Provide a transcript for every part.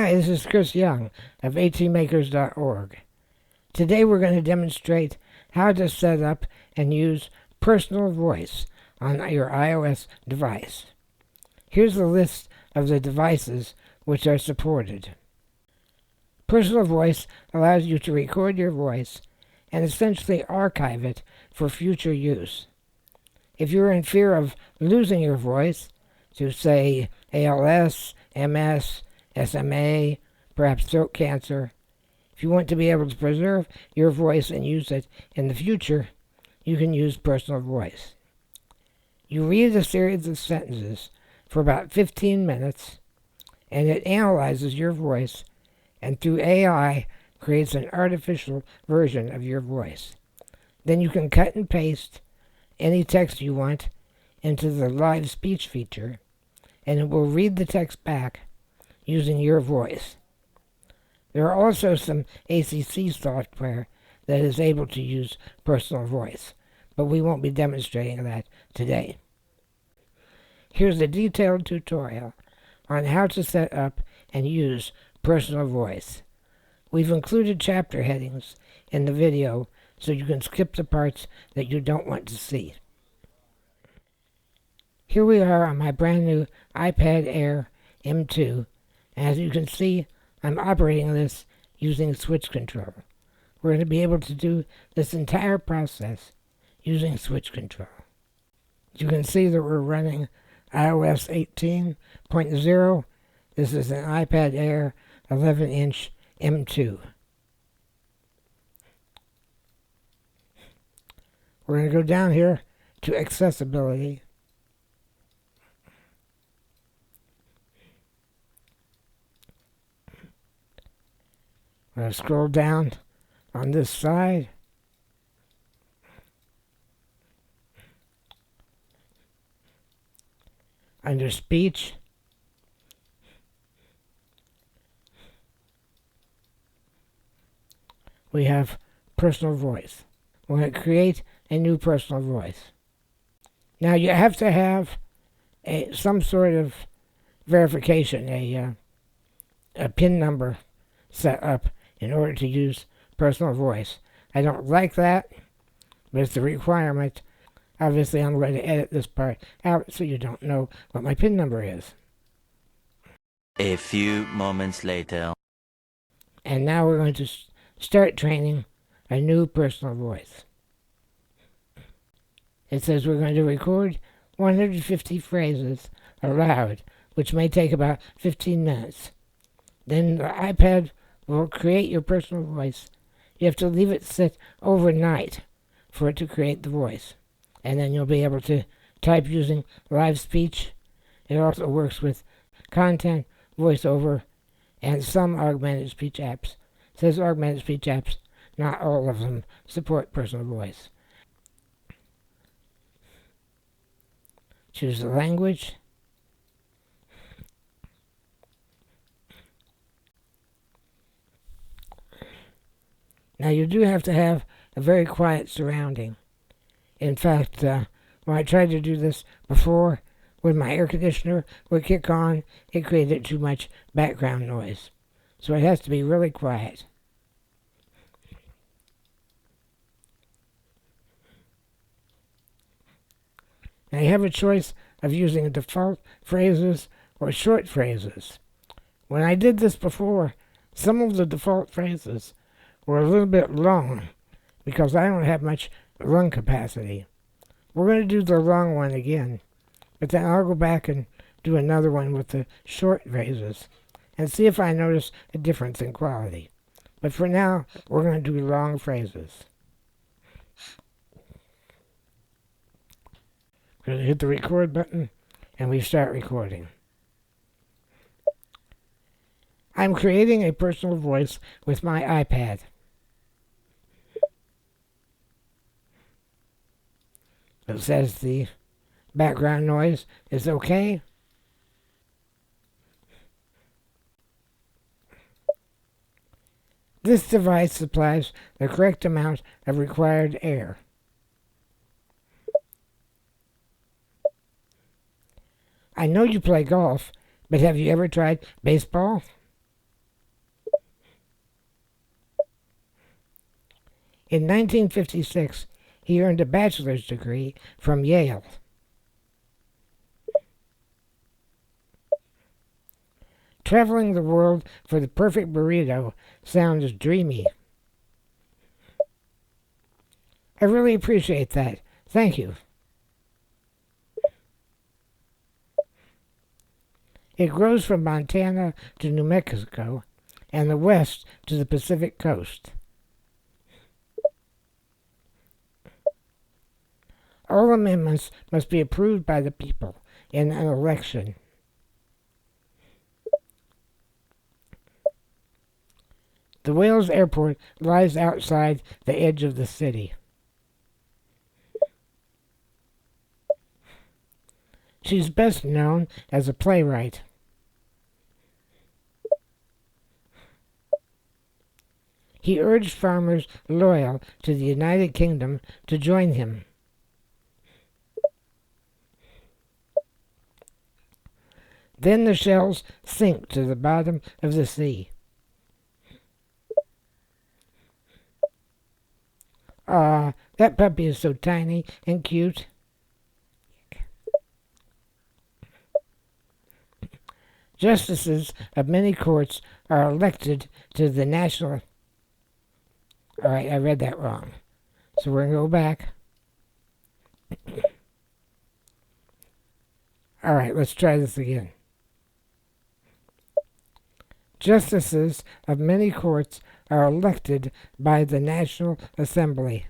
Hi, this is Chris Young of atmakers.org. Today we're going to demonstrate how to set up and use personal voice on your iOS device. Here's a list of the devices which are supported. Personal voice allows you to record your voice and essentially archive it for future use. If you're in fear of losing your voice to, say, ALS, MS, SMA, perhaps throat cancer, if you want to be able to preserve your voice and use it in the future, you can use personal voice. You read a series of sentences for about 15 minutes, and it analyzes your voice, and through AI creates an artificial version of your voice. Then you can cut and paste any text you want into the live speech feature, and it will read the text back using your voice. There are also some ACC software that is able to use personal voice, but we won't be demonstrating that today. Here's a detailed tutorial on how to set up and use personal voice. We've included chapter headings in the video so you can skip the parts that you don't want to see. Here we are on my brand new iPad Air M2. As you can see, I'm operating this using switch control. We're going to be able to do this entire process using switch control. You can see that we're running iOS 18.0. This is an iPad Air 11-inch M2. We're going to go down here to accessibility. I'm going to scroll down on this side. Under speech, we have personal voice. We're going to create a new personal voice. Now you have to have some sort of verification, a PIN number set up in order to use personal voice. I don't like that, but it's a requirement. Obviously, I'm going to edit this part out so you don't know what my PIN number is. A few moments later. And now we're going to start training a new personal voice. It says we're going to record 150 phrases aloud, which may take about 15 minutes. Then the iPad will create your personal voice. You have to leave it sit overnight for it to create the voice. And then you'll be able to type using live speech. It also works with content, voiceover, and some augmented speech apps. It says augmented speech apps, not all of them support personal voice. Choose the language. Now you do have to have a very quiet surrounding. In fact, when I tried to do this before, when my air conditioner would kick on, it created too much background noise. So it has to be really quiet. Now you have a choice of using default phrases or short phrases. When I did this before, some of the default phrases were a little bit long because I don't have much lung capacity. We're going to do the long one again, but then I'll go back and do another one with the short phrases and see if I notice a difference in quality. But for now, we're going to do long phrases. We're going to hit the record button and we start recording. I'm creating a personal voice with my iPad. It says the background noise is okay. This device supplies the correct amount of required air. I know you play golf, but have you ever tried baseball? In 1956, he earned a bachelor's degree from Yale. Traveling the world for the perfect burrito sounds dreamy. I really appreciate that. Thank you. It grows from Montana to New Mexico and the west to the Pacific coast. All amendments must be approved by the people in an election. The Wales Airport lies outside the edge of the city. She's best known as a playwright. He urged farmers loyal to the United Kingdom to join him. Then the shells sink to the bottom of the sea. Ah, that puppy is so tiny and cute. Justices of many courts are elected to the national... All right, I read that wrong. So we're going to go back. All right, let's try this again. Justices of many courts are elected by the National Assembly.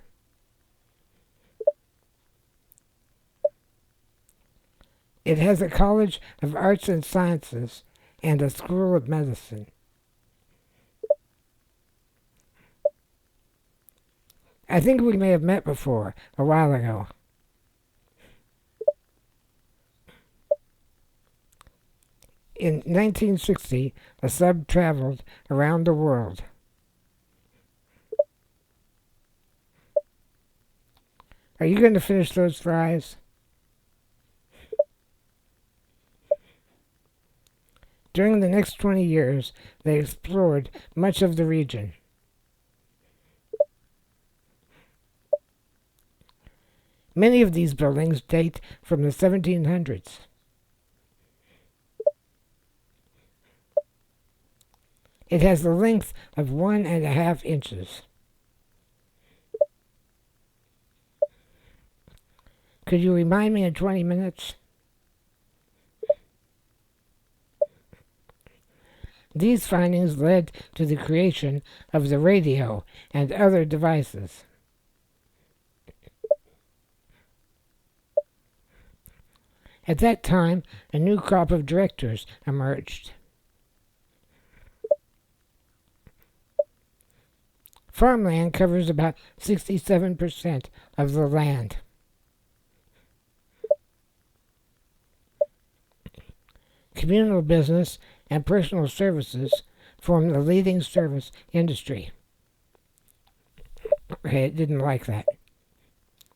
It has a College of Arts and Sciences and a School of Medicine. I think we may have met before, a while ago. In 1960, a sub traveled around the world. Are you going to finish those fries? During the next 20 years, they explored much of the region. Many of these buildings date from the 1700s. It has the length of 1.5 inches. Could you remind me in 20 minutes? These findings led to the creation of the radio and other devices. At that time, a new crop of directors emerged. Farmland covers about 67% of the land. Communal business and personal services form the leading service industry. Okay, it didn't like that.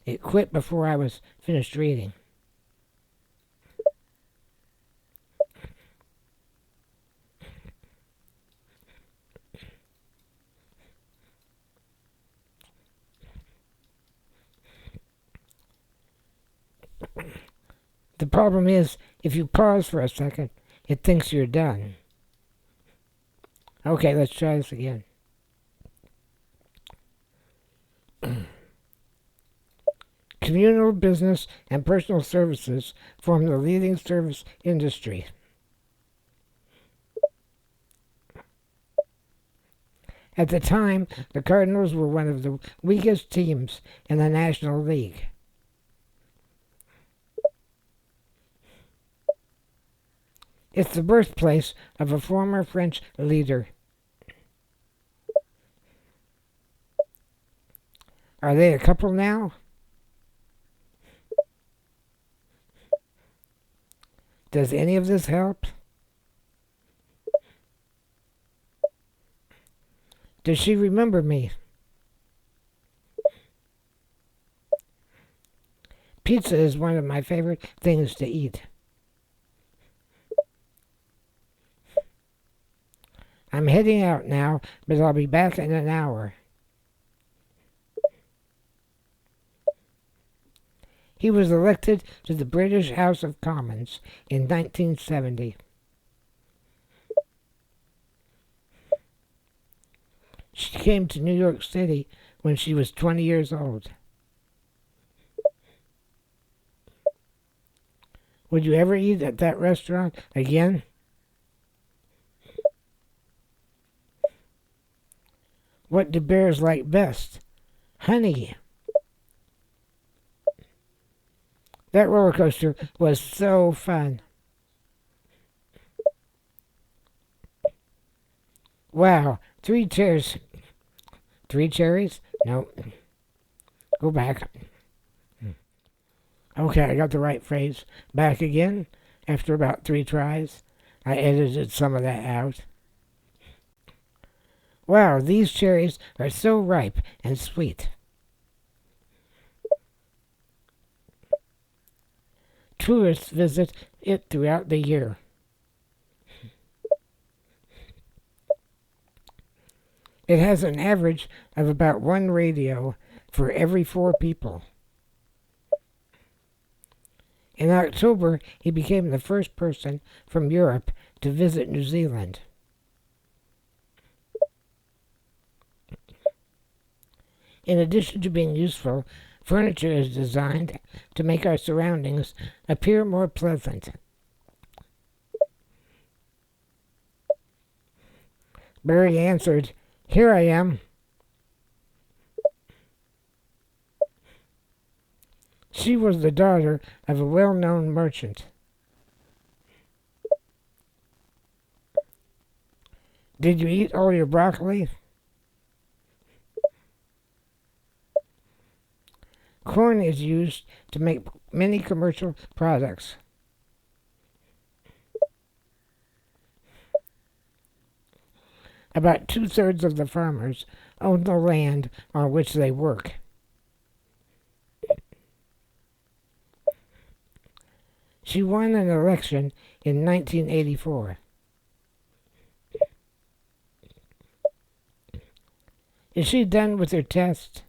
It quit before I was finished reading. The problem is, if you pause for a second, it thinks you're done. Okay, let's try this again. Communal business and personal services form the leading service industry. At the time, the Cardinals were one of the weakest teams in the National League. It's the birthplace of a former French leader. Are they a couple now? Does any of this help? Does she remember me? Pizza is one of my favorite things to eat. I'm heading out now, but I'll be back in an hour. He was elected to the British House of Commons in 1970. She came to New York City when she was 20 years old. Would you ever eat at that restaurant again? What do bears like best? Honey. That roller coaster was so fun. Wow, 3 chairs. 3 cherries? No. Go back. Okay, I got the right phrase. Back again. After about 3 tries. I edited some of that out. Wow, these cherries are so ripe and sweet. Tourists visit it throughout the year. It has an average of about 1 radio for every 4 people. In October, he became the first person from Europe to visit New Zealand. In addition to being useful, furniture is designed to make our surroundings appear more pleasant. Barry answered, "Here I am." She was the daughter of a well-known merchant. Did you eat all your broccoli? Corn is used to make many commercial products. About 2/3 of the farmers own the land on which they work. She won an election in 1984. Is she done with her test?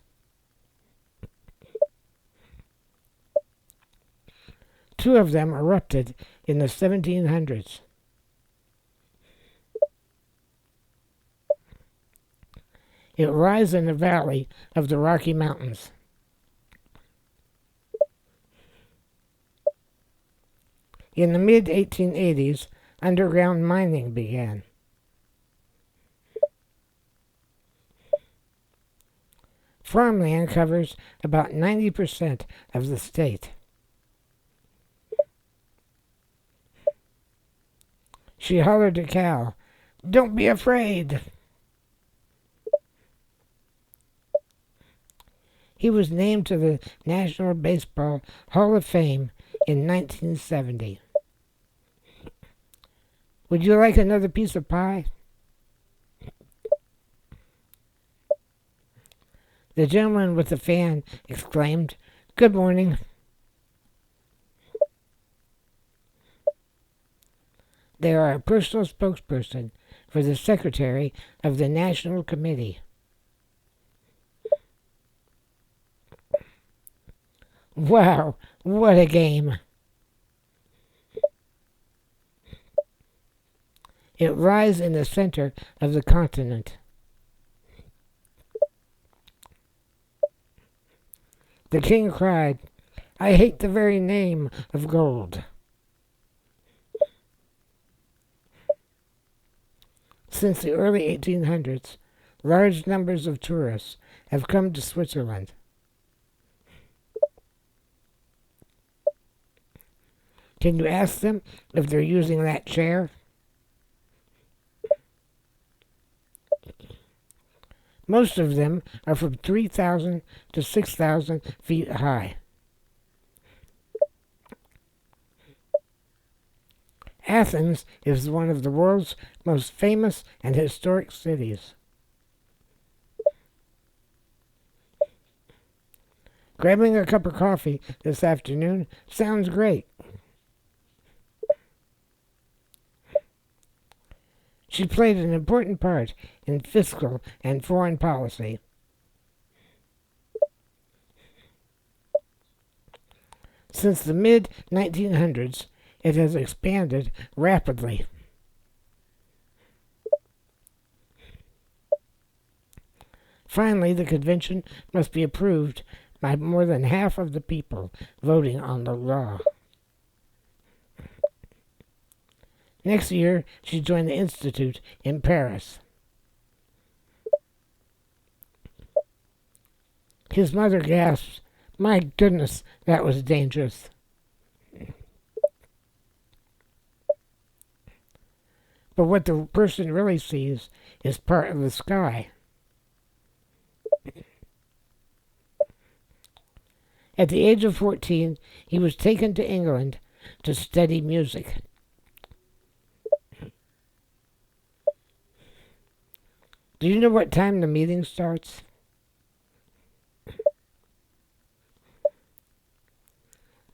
Two of them erupted in the 1700s. It lies in the valley of the Rocky Mountains. In the mid-1880s, underground mining began. Farmland covers about 90% of the state. She hollered to Cal, "Don't be afraid." He was named to the National Baseball Hall of Fame in 1970. Would you like another piece of pie? The gentleman with the fan exclaimed, "Good morning." They are a personal spokesperson for the Secretary of the National Committee. Wow, what a game. It lies in the center of the continent. The king cried, "I hate the very name of gold." Since the early 1800s, large numbers of tourists have come to Switzerland. Can you ask them if they're using that chair? Most of them are from 3,000 to 6,000 feet high. Athens is one of the world's most famous and historic cities. Grabbing a cup of coffee this afternoon sounds great. She played an important part in fiscal and foreign policy. Since the mid-1900s, it has expanded rapidly. Finally, the convention must be approved by more than half of the people voting on the law. Next year, she joined the Institute in Paris. His mother gasps, "My goodness, that was dangerous." But what the person really sees is part of the sky. At the age of 14, he was taken to England to study music. Do you know what time the meeting starts?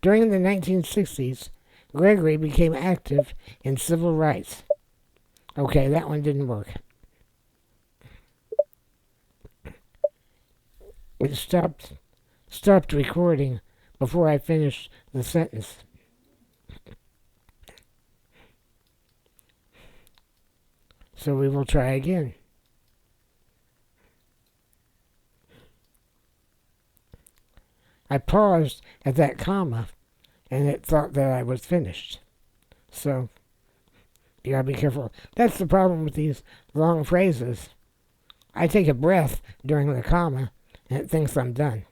During the 1960s, Gregory became active in civil rights. Okay, that one didn't work. It stopped recording before I finished the sentence. So we will try again. I paused at that comma, and it thought that I was finished. So, you gotta be careful. That's the problem with these long phrases. I take a breath during the comma, and it thinks I'm done.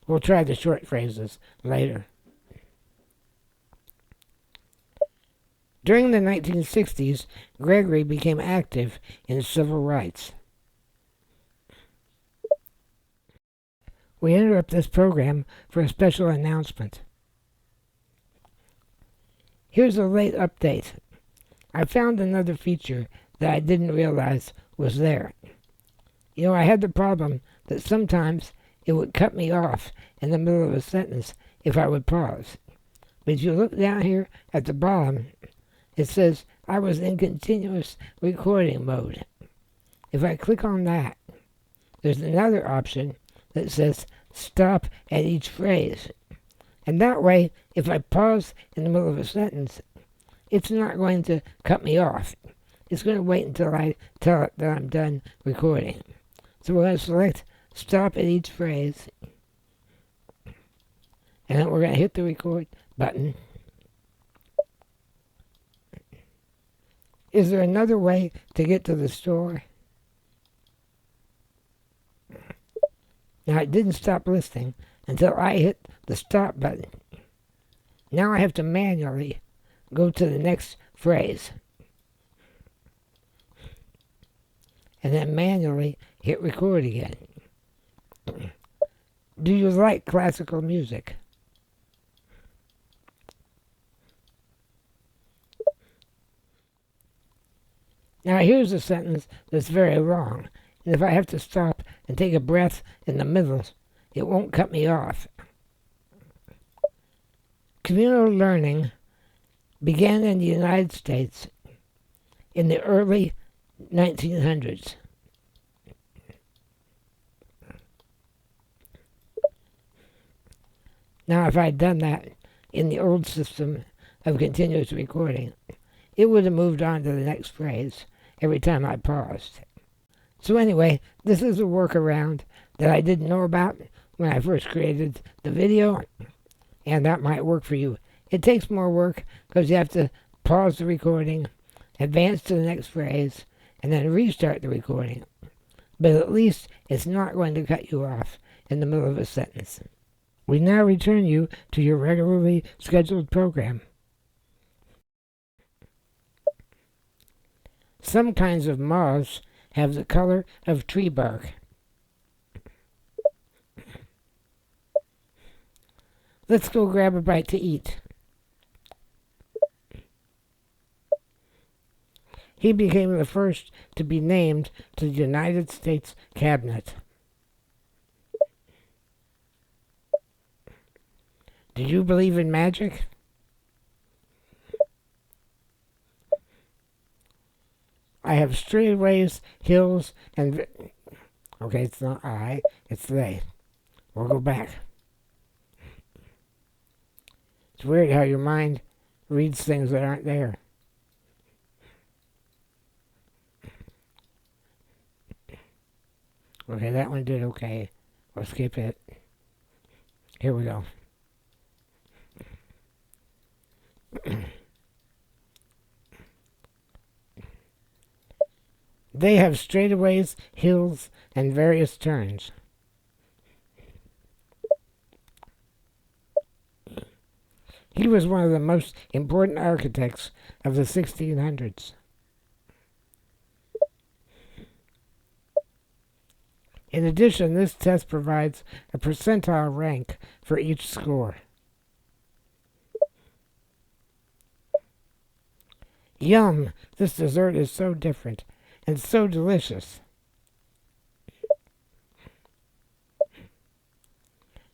We'll try the short phrases later. During the 1960s, Gregory became active in civil rights. We interrupt this program for a special announcement. Here's a late update. I found another feature that I didn't realize was there. You know, I had the problem that sometimes it would cut me off in the middle of a sentence if I would pause. But if you look down here at the bottom, it says I was in continuous recording mode. If I click on that, there's another option that says stop at each phrase. And that way, if I pause in the middle of a sentence, it's not going to cut me off. It's going to wait until I tell it that I'm done recording. So we're going to select stop at each phrase. And then we're going to hit the record button. Is there another way to get to the store? Now, it didn't stop listening until I hit the stop button. Now I have to manually go to the next phrase. And then manually hit record again. Do you like classical music? Now here's a sentence that's very long. And if I have to stop and take a breath in the middle, it won't cut me off. Communal learning began in the United States in the early 1900s. Now, if I'd done that in the old system of continuous recording, it would have moved on to the next phrase every time I paused. So anyway, this is a workaround that I didn't know about when I first created the video, and that might work for you. It takes more work because you have to pause the recording, advance to the next phrase, and then restart the recording. But at least it's not going to cut you off in the middle of a sentence. We now return you to your regularly scheduled program. Some kinds of moths have the color of tree bark. Let's go grab a bite to eat. He became the first to be named to the United States Cabinet. Do you believe in magic? I have straightaways, hills, and... Okay, it's not I, it's they. We'll go back. It's weird how your mind reads things that aren't there. Okay, that one did okay. We'll skip it. Here we go. They have straightaways, hills, and various turns. He was one of the most important architects of the 1600s. In addition, this test provides a percentile rank for each score. Yum! This dessert is so different and so delicious.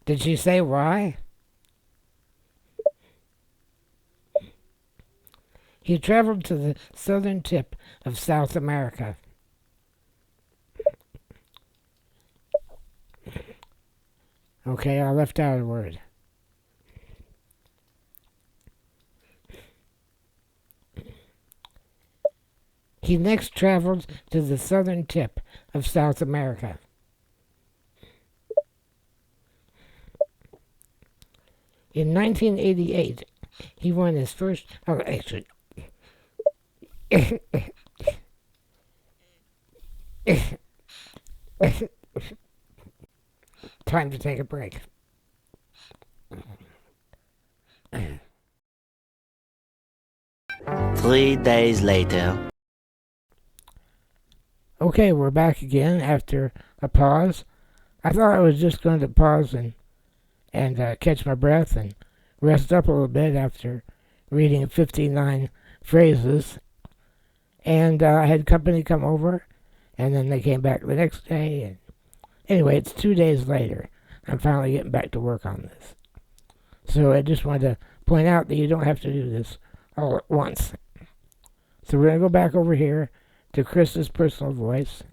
Did she say why? He traveled to the southern tip of South America. Okay, I left out a word. He next traveled to the southern tip of South America. In 1988, he won his first... Oh, actually... Time to take a break. 3 days later. Okay, we're back again after a pause. I thought I was just going to pause and catch my breath and rest up a little bit after reading 59 phrases. And I had company come over, and then they came back the next day. And anyway, it's 2 days later. I'm finally getting back to work on this. So I just wanted to point out that you don't have to do this all at once. So we're going to go back over here to Chris's personal voice,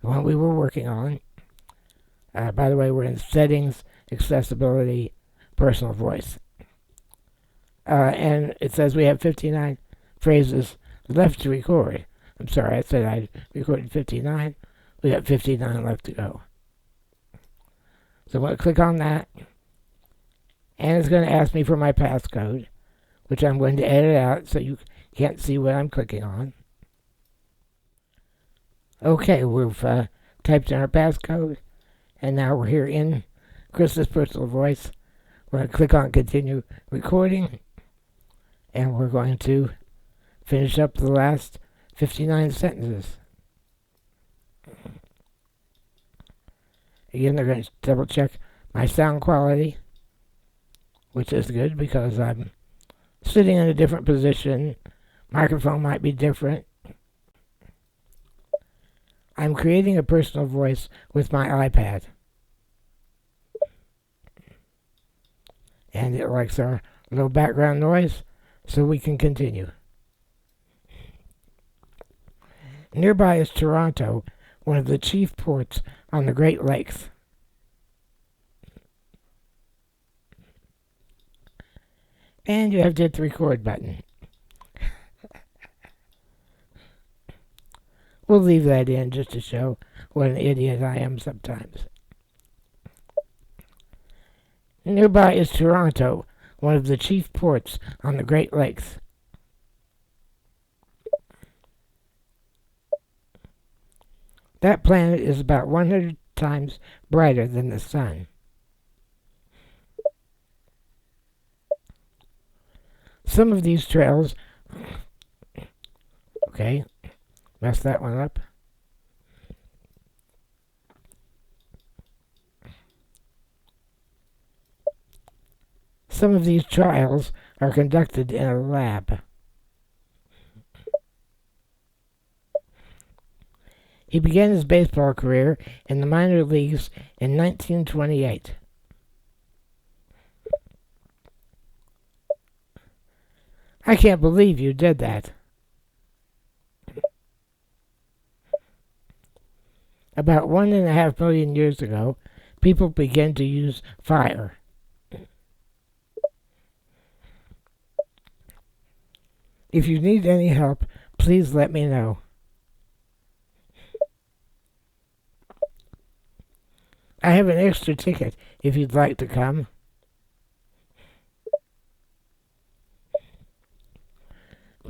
the one we were working on. By the way, we're in Settings, Accessibility, Personal Voice. And it says we have 59 phrases left to record. I'm sorry, I said I recorded 59. We got 59 left to go. So I'm going to click on that. And it's going to ask me for my passcode, which I'm going to edit out so you can't see what I'm clicking on. Okay, we've typed in our passcode. And now we're here in Chris's personal voice. We're going to click on Continue Recording. And we're going to finish up the last 59 sentences. Again, they're going to double check my sound quality, which is good because I'm sitting in a different position. Microphone might be different. I'm creating a personal voice with my iPad. And it likes our little background noise, so we can continue. Nearby is Toronto, one of the chief ports on the Great Lakes. And you have to hit the record button. We'll leave that in just to show what an idiot I am sometimes. Nearby is Toronto, one of the chief ports on the Great Lakes. That planet is about 100 times brighter than the sun. Some of these trails... Okay, messed that one up. Some of these trials are conducted in a lab. He began his baseball career in the minor leagues in 1928. I can't believe you did that. About 1.5 million years ago, people began to use fire. If you need any help, please let me know. I have an extra ticket if you'd like to come.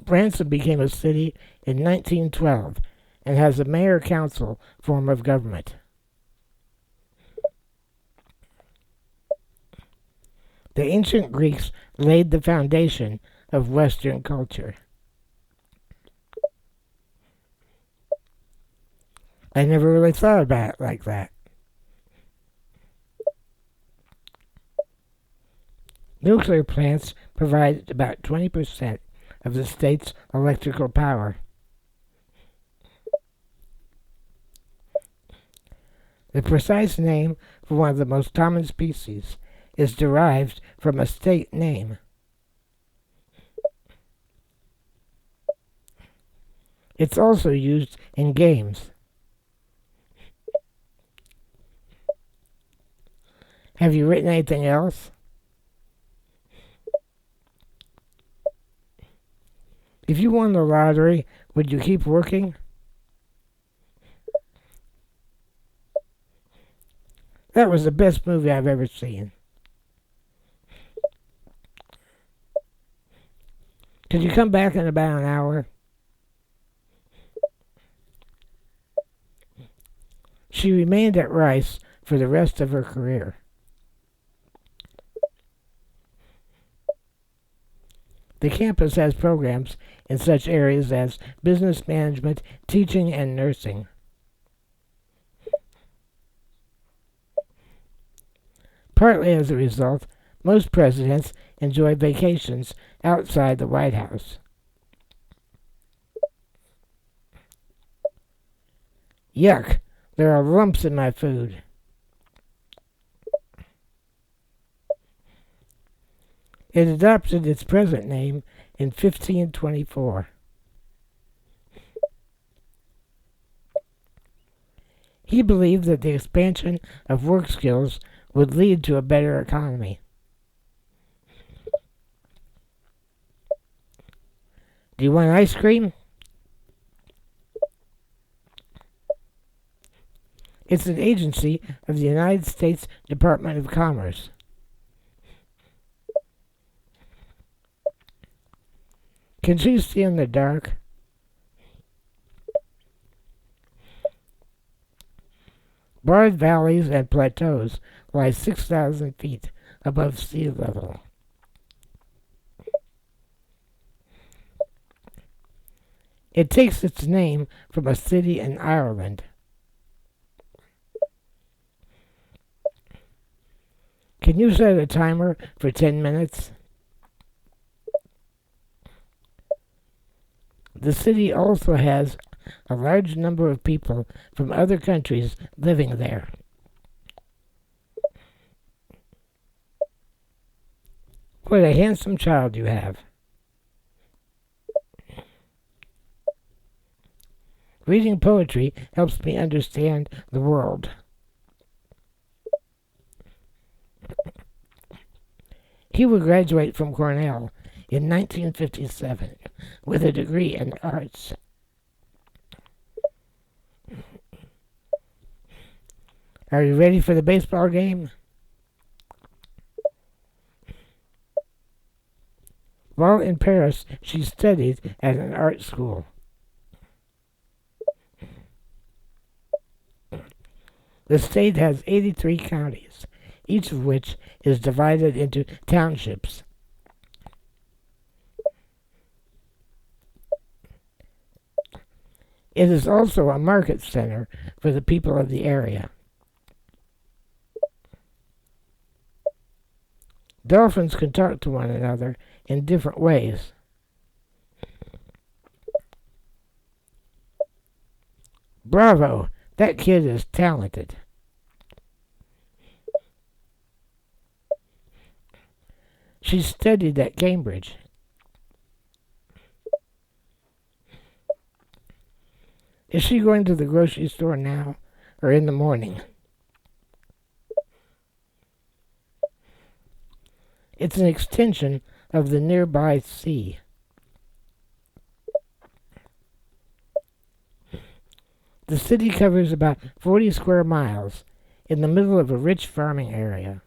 Branson became a city in 1912 and has a mayor-council form of government. The ancient Greeks laid the foundation of Western culture. I never really thought about it like that. Nuclear plants provide about 20% of the state's electrical power. The precise name for one of the most common species is derived from a state name. It's also used in games. Have you written anything else? If you won the lottery, would you keep working? That was the best movie I've ever seen. Could you come back in about an hour? She remained at Rice for the rest of her career. The campus has programs in such areas as business management, teaching, and nursing. Partly as a result, most presidents enjoy vacations outside the White House. Yuck, there are lumps in my food. It adopted its present name in 1524. He believed that the expansion of work skills would lead to a better economy. Do you want ice cream? It's an agency of the United States Department of Commerce. Can she see in the dark? Broad valleys and plateaus lie 6,000 feet above sea level. It takes its name from a city in Ireland. Can you set a timer for 10 minutes? The city also has a large number of people from other countries living there. What a handsome child you have. Reading poetry helps me understand the world. He would graduate from Cornell in 1957 with a degree in arts. Are you ready for the baseball game? While in Paris, she studied at an art school. The state has 83 counties, each of which is divided into townships. It is also a market center for the people of the area. Dolphins can talk to one another in different ways. Bravo! That kid is talented. She studied at Cambridge. Is she going to the grocery store now or in the morning? It's an extension of the nearby sea. The city covers about 40 square miles in the middle of a rich farming area.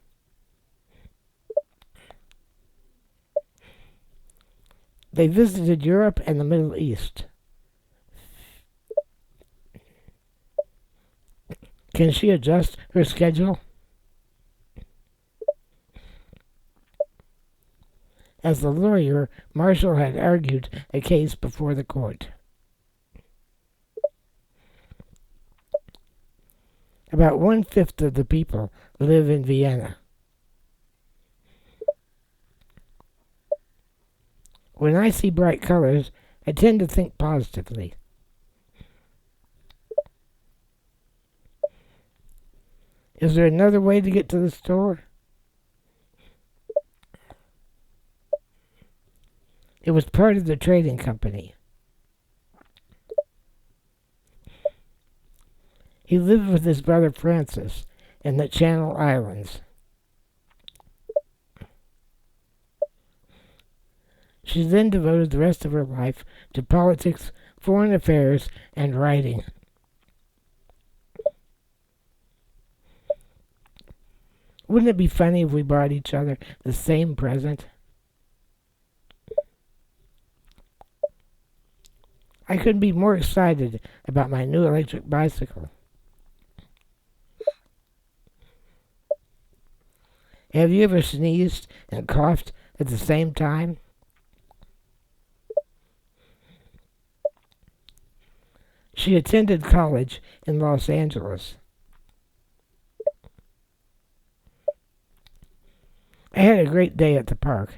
They visited Europe and the Middle East. Can she adjust her schedule? As the lawyer, Marshall had argued a case before the court. About 1/5 of the people live in Vienna. When I see bright colors, I tend to think positively. Is there another way to get to the store? It was part of the trading company. He lived with his brother Francis in the Channel Islands. She then devoted the rest of her life to politics, foreign affairs, and writing. Wouldn't it be funny if we bought each other the same present? I couldn't be more excited about my new electric bicycle. Have you ever sneezed and coughed at the same time? She attended college in Los Angeles. I had a great day at the park.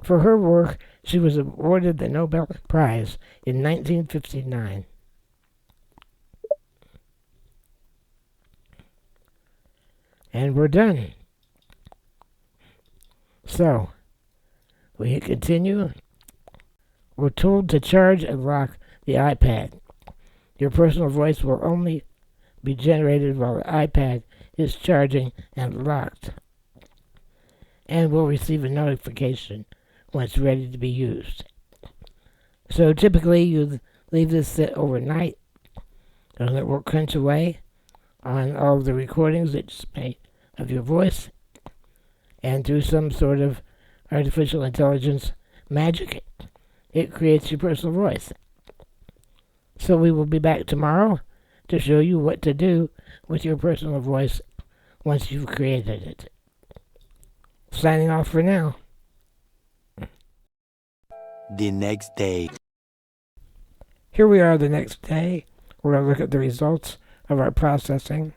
For her work, she was awarded the Nobel Prize in 1959. And we're done. So, we hit continue. We're told to charge and lock the iPad. Your personal voice will only be generated while the iPad is charging and locked, and will receive a notification when it's ready to be used. So typically you leave this sit overnight and it will crunch away on all of the recordings that you made of your voice, and through some sort of artificial intelligence magic, it creates your personal voice. So we will be back tomorrow to show you what to do with your personal voice once you've created it. Signing off for now. The next day. Here we are the next day. We're going to look at the results of our processing.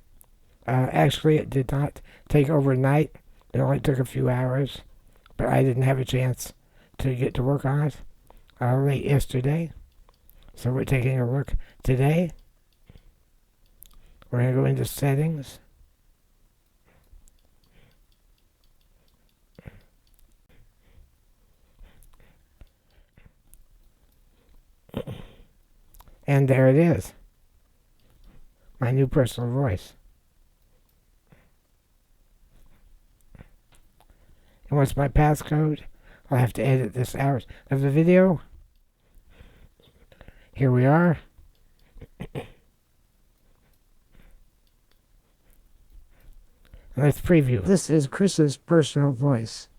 Actually, it did not take overnight. It only took a few hours, but I didn't have a chance to get to work on it late yesterday. So we're taking a look today. We're going to go into settings. And there it is. My new personal voice. And what's my passcode? I'll have to edit this out of the video. Here we are. Let's preview. This is Chris's personal voice.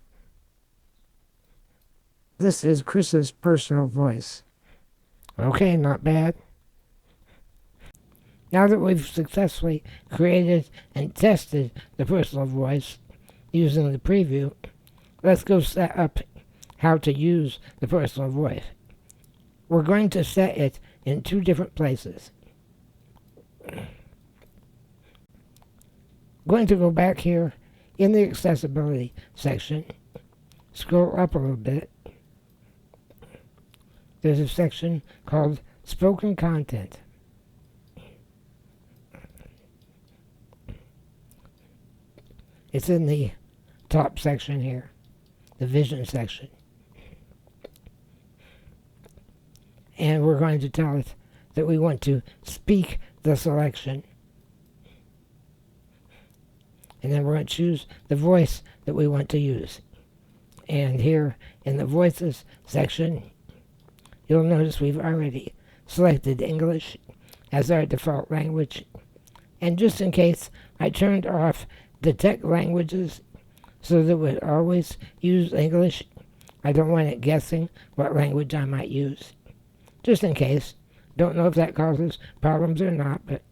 This is Chris's personal voice. Okay, not bad. Now that we've successfully created and tested the personal voice using the preview, let's go set up how to use the personal voice. We're going to set it in 2 different places. I'm going to go back here in the accessibility section, scroll up a little bit. There's a section called Spoken Content. It's in the top section here, the Vision section. And we're going to tell it that we want to speak the selection. And then we're going to choose the voice that we want to use. And here in the Voices section, you'll notice we've already selected English as our default language. And just in case, I turned off Detect Languages so that it would always use English. I don't want it guessing what language I might use. Just in case. Don't know if that causes problems or not, but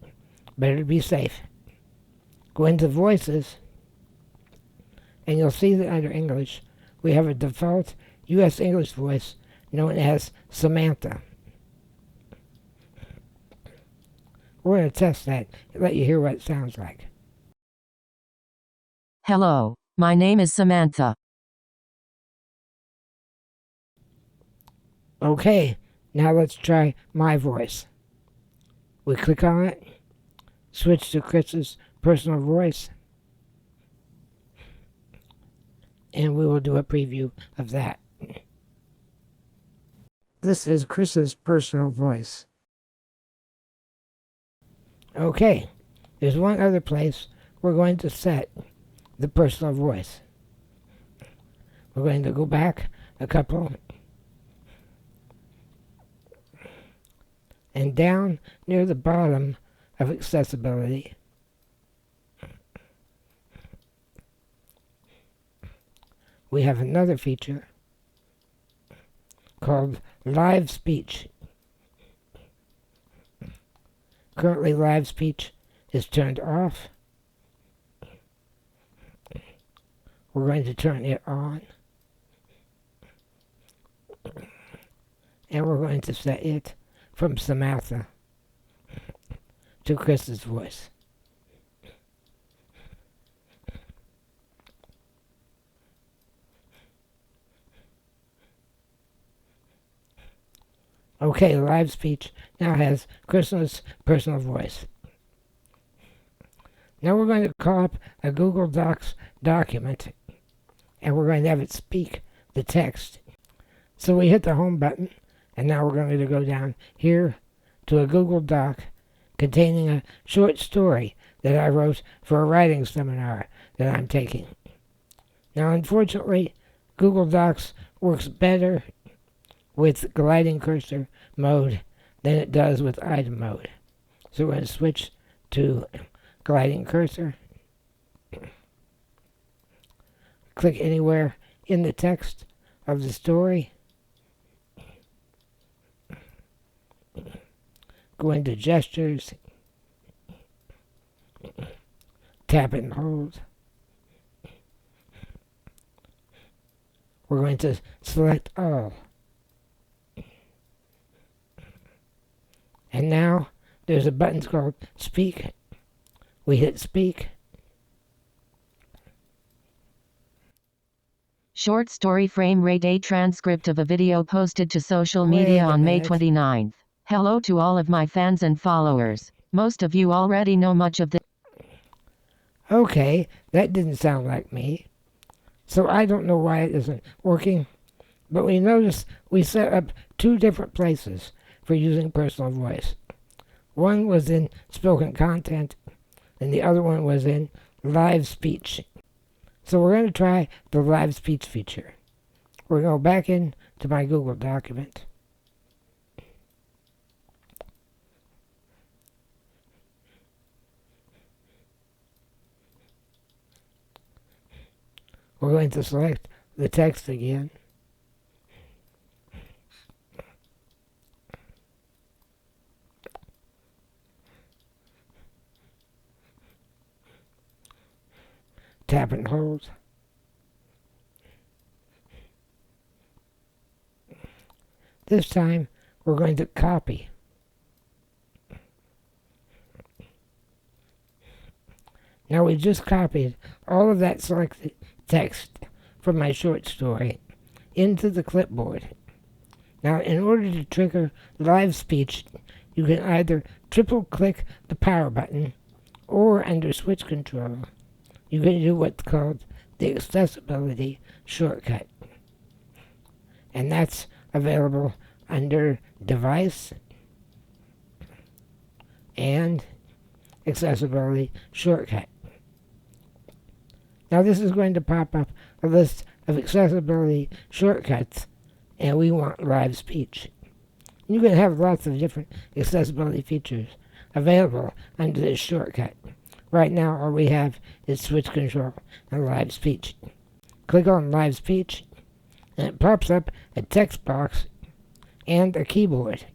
better to be safe. Go into Voices, and you'll see that under English, we have a default U.S. English voice known as Samantha. We're going to test that and let you hear what it sounds like. Hello, my name is Samantha. Okay, now let's try my voice. We click on it, switch to Chris's personal voice, and we will do a preview of that. This is Chris's personal voice. Okay, there's one other place we're going to set the personal voice. We're going to go back a couple and down near the bottom of accessibility, we have another feature called Live Speech. Currently, Live Speech is turned off. We're going to turn it on. And we're going to set it from Samantha to Chris's voice. Okay, Live Speech now has Chris's personal voice. Now we're going to call up a Google Docs document, and we're going to have it speak the text. So we hit the home button, and now we're going to go down here to a Google Doc containing a short story that I wrote for a writing seminar that I'm taking. Now, unfortunately, Google Docs works better with gliding cursor mode than it does with item mode. So we're going to switch to gliding cursor. Click anywhere in the text of the story. Go into gestures. Tap and hold. We're going to select all. And now there's a button called Speak. We hit Speak. Short story frame rate a transcript of a video posted to social media on May 29th. Hello to all of my fans and followers. Most of you already know much of this. Okay, that didn't sound like me. So I don't know why it isn't working, but we notice we set up two different places for using personal voice. One was in spoken content, and the other one was in live speech. So we're going to try the live speech feature. We're going to go back into my Google document. We're going to select the text again. Tap and hold. This time, we're going to copy. Now we just copied all of that selected text from my short story into the clipboard. Now, in order to trigger live speech, you can either triple click the power button, or under switch control, you can do what's called the accessibility shortcut. And that's available under Device and Accessibility Shortcut. Now this is going to pop up a list of accessibility shortcuts, and we want live speech. You can have lots of different accessibility features available under this shortcut. Right now, all we have is switch control and live speech. Click on live speech, and it pops up a text box and a keyboard.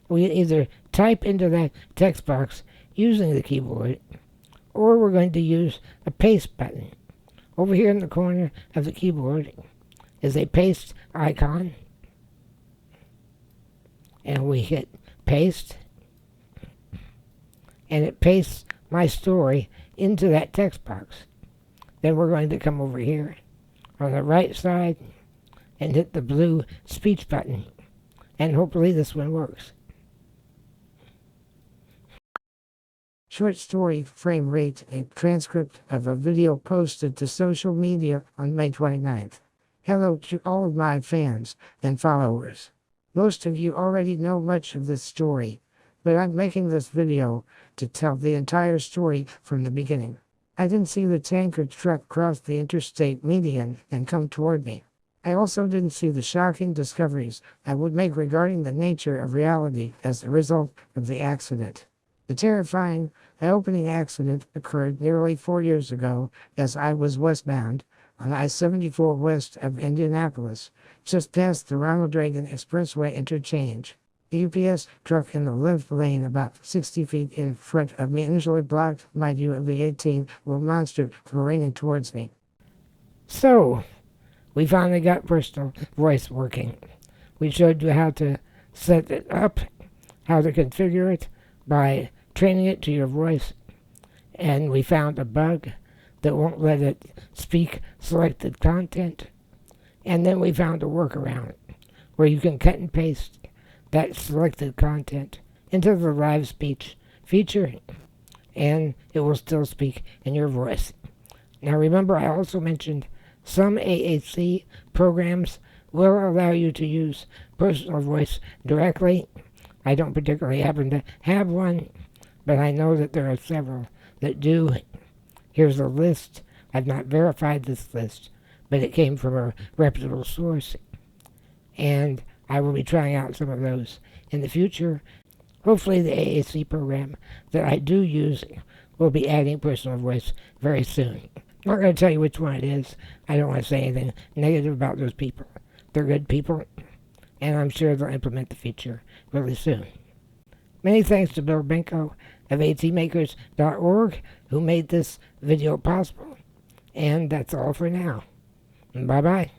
We either type into that text box using the keyboard, or we're going to use a paste button. Over here in the corner of the keyboard is a paste icon, and we hit paste, and it pastes my story into that text box. Then we're going to come over here on the right side and hit the blue speech button, and hopefully this one works. Short story frame rate, a transcript of a video posted to social media on May 29th. Hello to all of my fans and followers. Most of you already know much of this story, but I'm making this video to tell the entire story from the beginning. I didn't see the tanker truck cross the interstate median and come toward me. I also didn't see the shocking discoveries I would make regarding the nature of reality as a result of the accident. The terrifying, eye-opening accident occurred nearly 4 years ago as I was westbound on I-74 west of Indianapolis, just past the Ronald Reagan Expressway interchange. The UPS truck in the left lane about 60 feet in front of me initially blocked my view of the 18-wheel monster careening towards me. So, we finally got personal voice working. We showed you how to set it up, how to configure it by training it to your voice, and we found a bug that won't let it speak selected content, and then we found a workaround where you can cut and paste that selected content into the live speech feature, and it will still speak in your voice. Now remember, I also mentioned some AAC programs will allow you to use personal voice directly. I don't particularly happen to have one, but I know that there are several that do. Here's a list. I've not verified this list, but it came from a reputable source, and I will be trying out some of those in the future. Hopefully the AAC program that I do use will be adding personal voice very soon. I'm not going to tell you which one it is. I don't want to say anything negative about those people. They're good people, and I'm sure they'll implement the feature really soon. Many thanks to Bill Benko of atmakers.org who made this video possible. And that's all for now. Bye-bye.